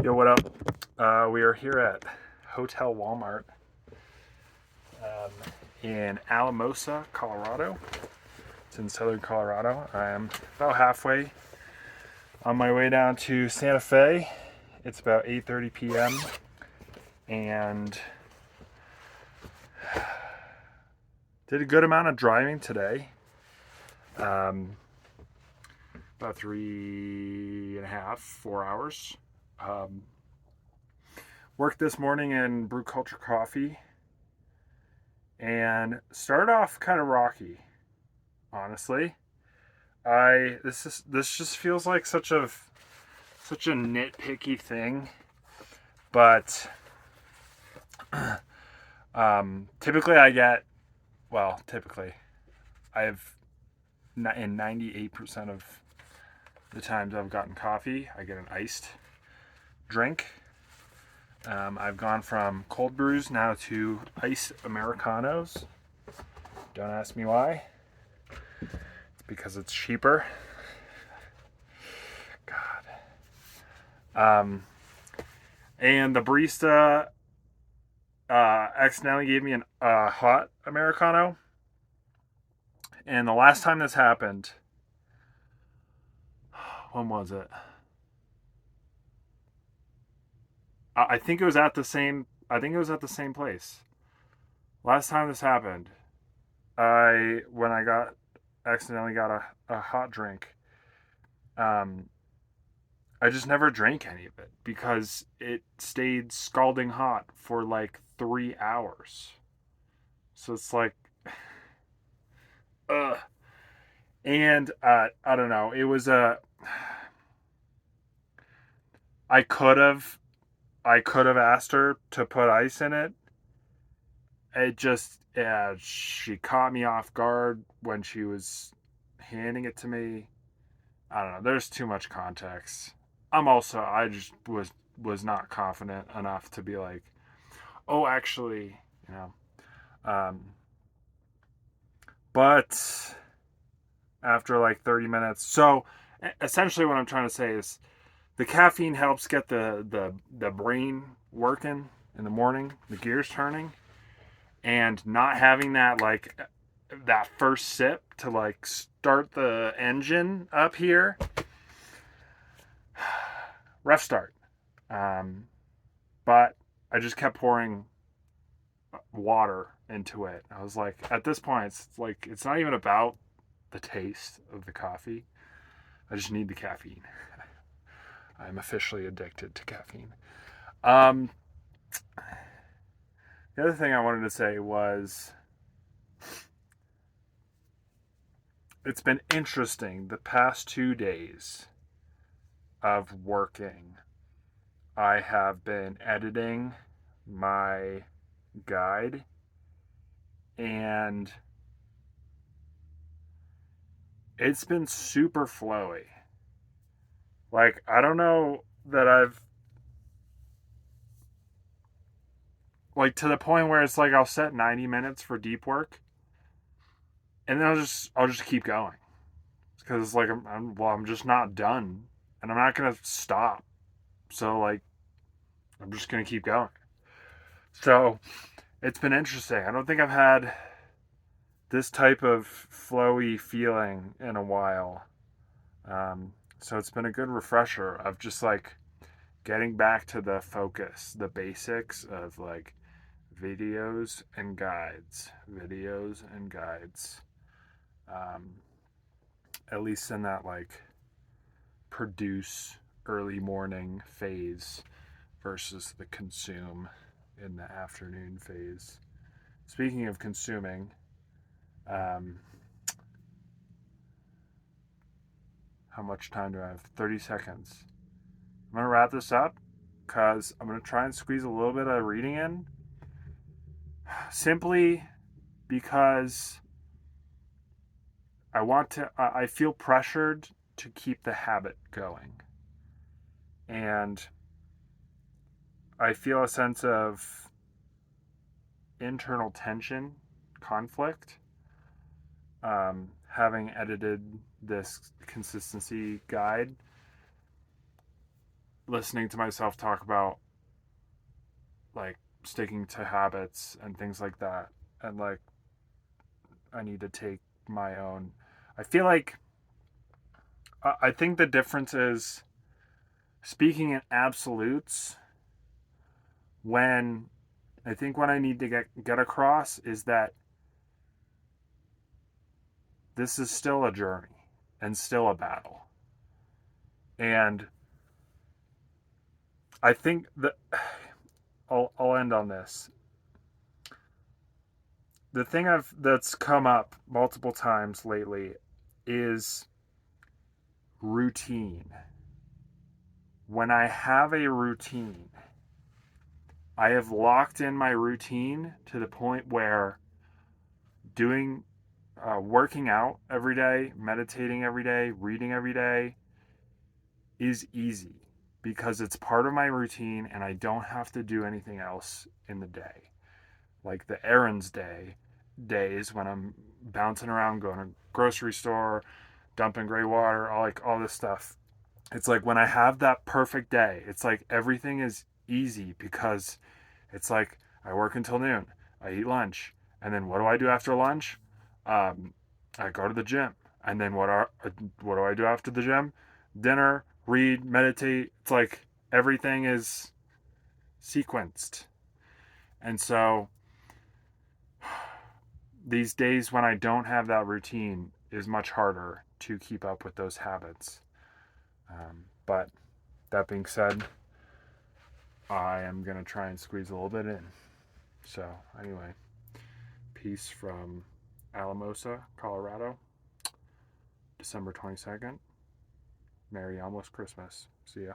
Yo, what up? We are here at Hotel Walmart in Alamosa, Colorado. It's in southern Colorado. I am about halfway on my way down to Santa Fe. It's about 8:30 p.m. and did a good amount of driving today. About 3.5, 4 hours. Worked this morning in Brew Culture coffee and started off kind of rocky, honestly. This just feels like such a nitpicky thing, but typically I've in 98% of the times I've gotten coffee, I get an iced drink. I've gone from cold brews now to iced Americanos. Don't ask me why. It's because it's cheaper. God. And the barista accidentally gave me a hot Americano. And the last time this happened, when was it? I think it was at the same. I think it was at the same place. Last time this happened, when I got accidentally got a hot drink. Um, I just never drank any of it because it stayed scalding hot for like 3 hours. So it's like, ugh. And I don't know. It was a. I could have, I could have asked her to put ice in it. It just, yeah, she caught me off guard when she was handing it to me. I don't know. There's too much context. I just was not confident enough to be like, oh, actually, you know. Um, but after like 30 minutes, so essentially what I'm trying to say is the caffeine helps get the brain working in the morning, the gears turning, and not having that first sip to like start the engine up here. Rough start. Um, but I just kept pouring water into it. I was like, at this point, it's not even about the taste of the coffee. I just need the caffeine. I'm officially addicted to caffeine. Um, the other thing I wanted to say was it's been interesting the past 2 days of working. I have been editing my guide, and it's been super flowy. Like, I don't know that I've, like, to the point where it's like I'll set 90 minutes for deep work and then I'll just keep going because it's like I'm just not done and I'm not gonna stop. So like I'm just gonna keep going. So it's been interesting. I don't think I've had this type of flowy feeling in a while. So it's been a good refresher of just like getting back to the focus, the basics of like videos and guides. Um, at least in that like produce early morning phase versus the consume in the afternoon phase. Speaking of consuming, um, how much time do I have? 30 seconds. I'm going to wrap this up because I'm going to try and squeeze a little bit of reading in simply because I feel pressured to keep the habit going. And I feel a sense of internal tension, conflict, having edited this consistency guide. listening to myself talk about like sticking to habits and things like that, and like I need to take my own. I feel like I think the difference is speaking in absolutes. When I think what I need to get across is that this is still a journey and still a battle. And I think that I'll end on this. The thing that's come up multiple times lately is routine. When I have a routine, I have locked in my routine to the point where doing working out every day, meditating every day, reading every day is easy because it's part of my routine and I don't have to do anything else in the day. Like the days when I'm bouncing around, going to grocery store, dumping gray water, all this stuff. It's like when I have that perfect day, it's like everything is easy because it's like I work until noon, I eat lunch, and then what do I do after lunch? Um, I go to the gym, and then what do I do after the gym? Dinner, read, meditate. It's like everything is sequenced, and so these days when I don't have that routine is much harder to keep up with those habits. But that being said, I am going to try and squeeze a little bit in. So, anyway, peace from Alamosa, Colorado, December 22nd. Merry almost Christmas. See ya.